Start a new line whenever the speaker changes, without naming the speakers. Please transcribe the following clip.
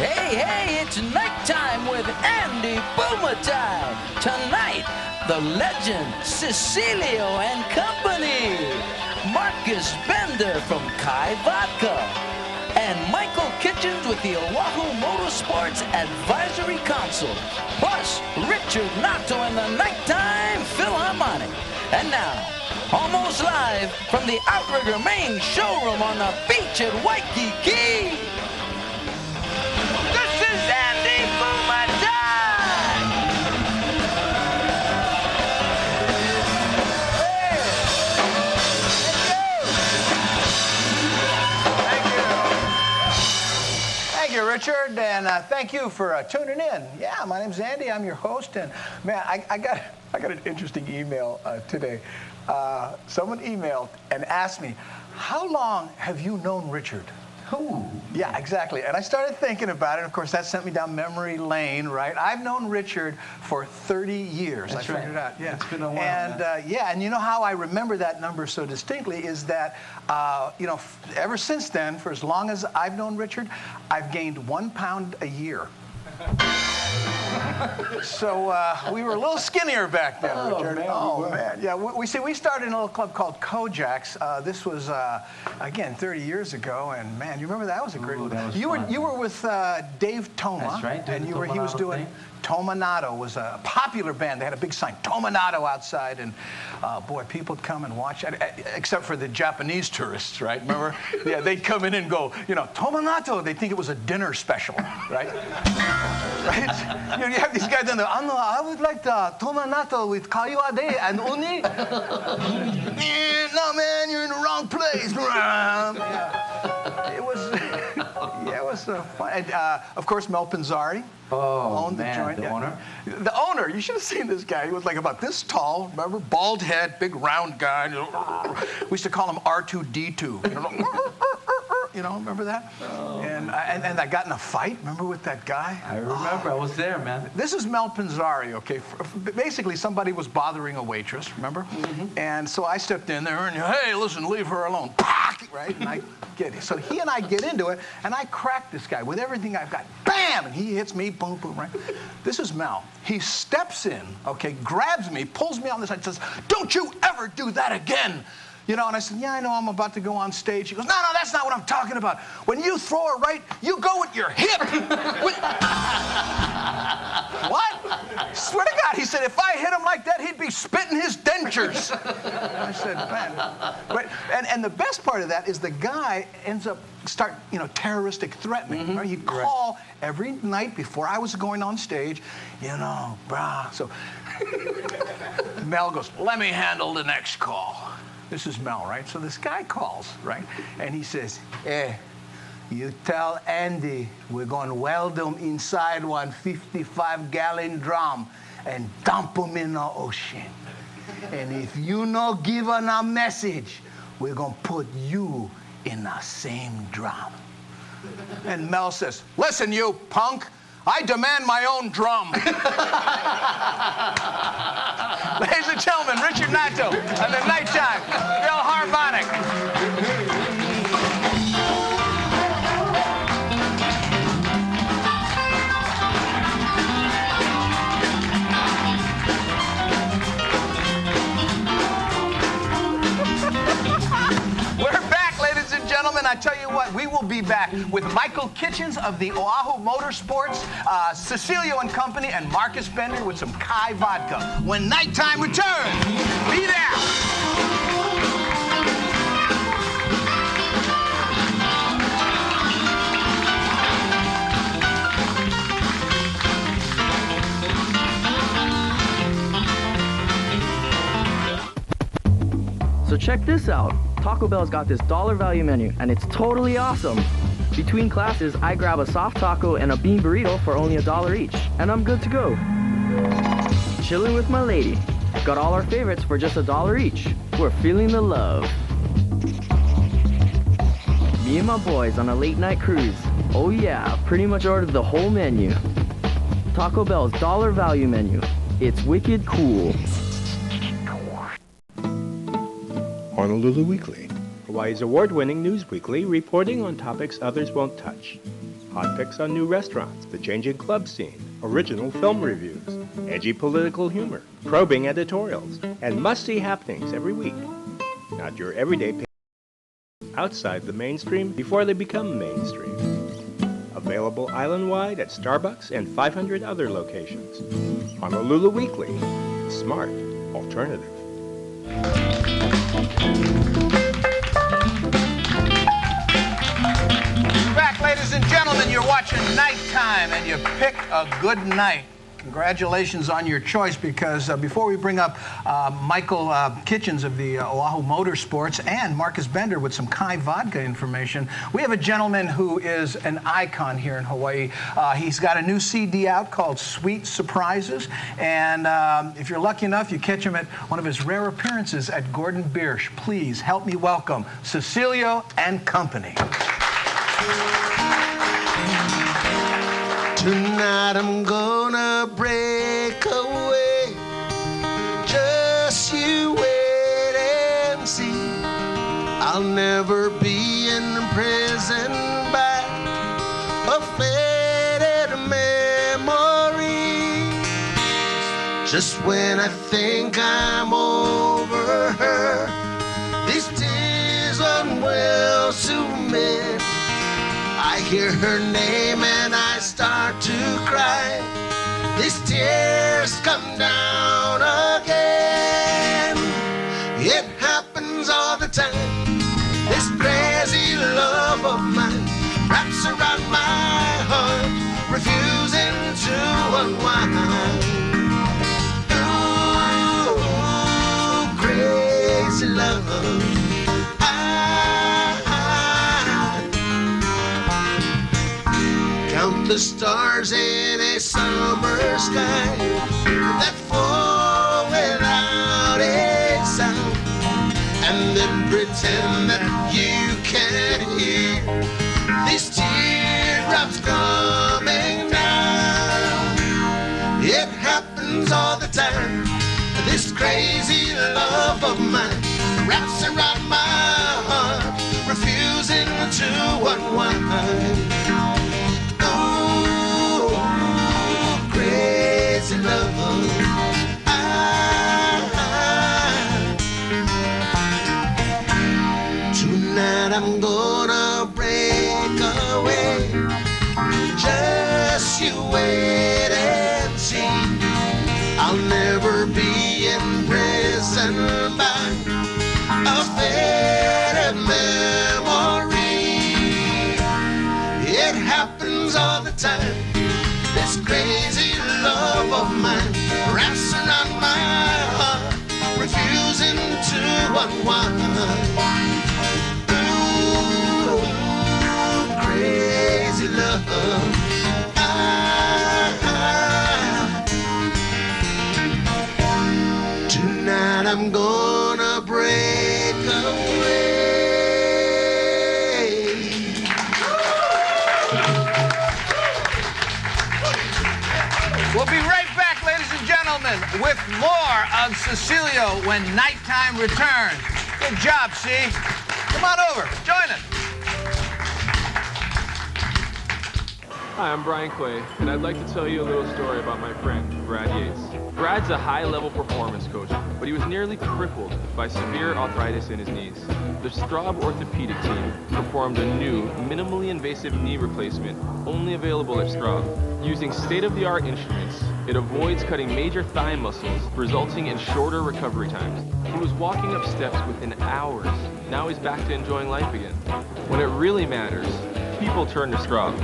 Hey, it's nighttime with Andy Bumatai. Tonight, the legend Cecilio and Company, Marcus Bender from Kai Vodka, and Michael Kitchens with the Oahu Motorsports Advisory Council, plus Richard Nato and the Nighttime Philharmonic. And now, almost live from the Outrigger main showroom on the beach at Waikiki, this is Andy Bumatai!
Thank you, Richard, and thank you for tuning in. Yeah, my name's Andy. I'm your host, and man, I got an interesting email today. Someone emailed and asked me, "How long have you known Richard?" Who? Yeah, exactly. And I started thinking about it. Of course, that sent me down memory lane, right? I've known Richard for 30 years.
That's
I figured
right.
it out. Yeah.
It's been a while.
And and you know how I remember that number so distinctly is that, ever since then, for as long as I've known Richard, I've gained 1 pound a year. So we were a little skinnier back then, Richard.
Man,
Man. Yeah, we started in a little club called Kojak's. This was, again, 30 years ago, and man, you remember that was a great one. You were with Dave Toma.
That's right.
And he was doing Tominato was a popular band. They had a big sign, Tominato, outside, and boy, people would come and watch it, except for the Japanese tourists, right? Remember? Yeah, they'd come in and go, Tominato. They'd think it was a dinner special, right? Right? You have these guys in there. I would like the Tominato with kaiwade and uni. No, man, you're in the wrong place. It was, it was fun. And, of course, Mel Pinzari. Owned the joint.
The owner?
The owner, you should have seen this guy. He was like about this tall, remember? Bald head, big round guy. We used to call him R2D2. Remember that?
Oh.
And I got in a fight, remember, with that guy?
I remember. I was there, man.
This is Mel Pinzari, okay? Basically, somebody was bothering a waitress, remember? Mm-hmm. And so I stepped in there and, hey, listen, leave her alone. Right? And I get it. So he and I get into it, and I crack this guy with everything I've got. Bam! And he hits me, boom, boom, right? This is Mel. He steps in, okay, grabs me, pulls me on the side, says, "Don't you ever do that again." And I said, "Yeah, I know, I'm about to go on stage." He goes, No, that's not what I'm talking about. When you throw it right, you go with your hip. What? Swear to God, he said, if I hit him like that, he'd be spitting his dentures. I said, man. But, and the best part of that is the guy ends up terroristic threatening.
Mm-hmm.
Right? He'd call every night before I was going on stage, brah. So Mel goes, "Let me handle the next call." This is Mel, right? So this guy calls, right? And he says, "Hey, you tell Andy we're going to weld him inside one 55-gallon drum and dump him in the ocean. And if you no give him a message, we're going to put you in the same drum." And Mel says, "Listen, you punk, I demand my own drum." Ladies and gentlemen, Richard Nato and the Nighttime Philharmonic. I tell you what, we will be back with Michael Kitchens of the Oahu Motorsports, Cecilio and Company, and Marcus Bender with some Kai Vodka when Nighttime returns. Be there.
So check this out. Taco Bell's got this dollar value menu, and it's totally awesome. Between classes, I grab a soft taco and a bean burrito for only $1 each, and I'm good to go. Chilling with my lady. Got all our favorites for just $1 each. We're feeling the love. Me and my boys on a late night cruise. Oh yeah, pretty much ordered the whole menu. Taco Bell's dollar value menu. It's wicked cool.
Honolulu Weekly.
Hawaii's award-winning news weekly, reporting on topics others won't touch.
hot picks on new restaurants, the changing club scene, original film reviews, edgy political humor, probing editorials, and must-see happenings every week. Not your everyday outside the mainstream before they become mainstream. Available island-wide at Starbucks and 500 other locations. Honolulu Weekly, smart alternative.
Back, ladies and gentlemen, you're watching Nighttime, and you pick a good night. Congratulations on your choice, because before we bring up Michael Kitchens of the Oahu Motorsports and Marcus Bender with some Kai vodka information, we have a gentleman who is an icon here in Hawaii. He's got a new CD out called Sweet Surprises, and if you're lucky enough, you catch him at one of his rare appearances at Gordon Biersch. Please help me welcome Cecilio and Company.
Tonight I'm gonna break away. Just you wait and see. I'll never be imprisoned by a faded memory. Just when I think I'm over her, these tears unwell to mend. I hear her name and I start to cry. These tears come down again. It happens all the time. This crazy love of mine wraps around my heart, refusing to unwind. Ooh, crazy love. Count the stars in a summer sky that fall without a sound, and then pretend that you can't hear these teardrops coming down. It happens all the time. This crazy love of mine wraps around my heart, refusing to unwind. Crazy love. Tonight I'm gonna break away. Just you wait and see. I'll never be imprisoned by a faded memory. It happens all the time. This crazy love of mine wraps around my heart, refusing to unwind. Ooh, crazy love. Tonight I'm gonna break away.
We'll be right back, ladies and gentlemen, with more of Cecilio when Nighttime returns. Good job, C. Come on over. Join us.
Hi, I'm Brian Clay, and I'd like to tell you a little story about my friend, Brad Yates. Brad's a high-level performance coach, but he was nearly crippled by severe arthritis in his knees. The Straub orthopedic team performed a new, minimally invasive knee replacement only available at Straub. Using state-of-the-art instruments, it avoids cutting major thigh muscles, resulting in shorter recovery times. He was walking up steps within hours. Now he's back to enjoying life again. When it really matters, people turn to Straub.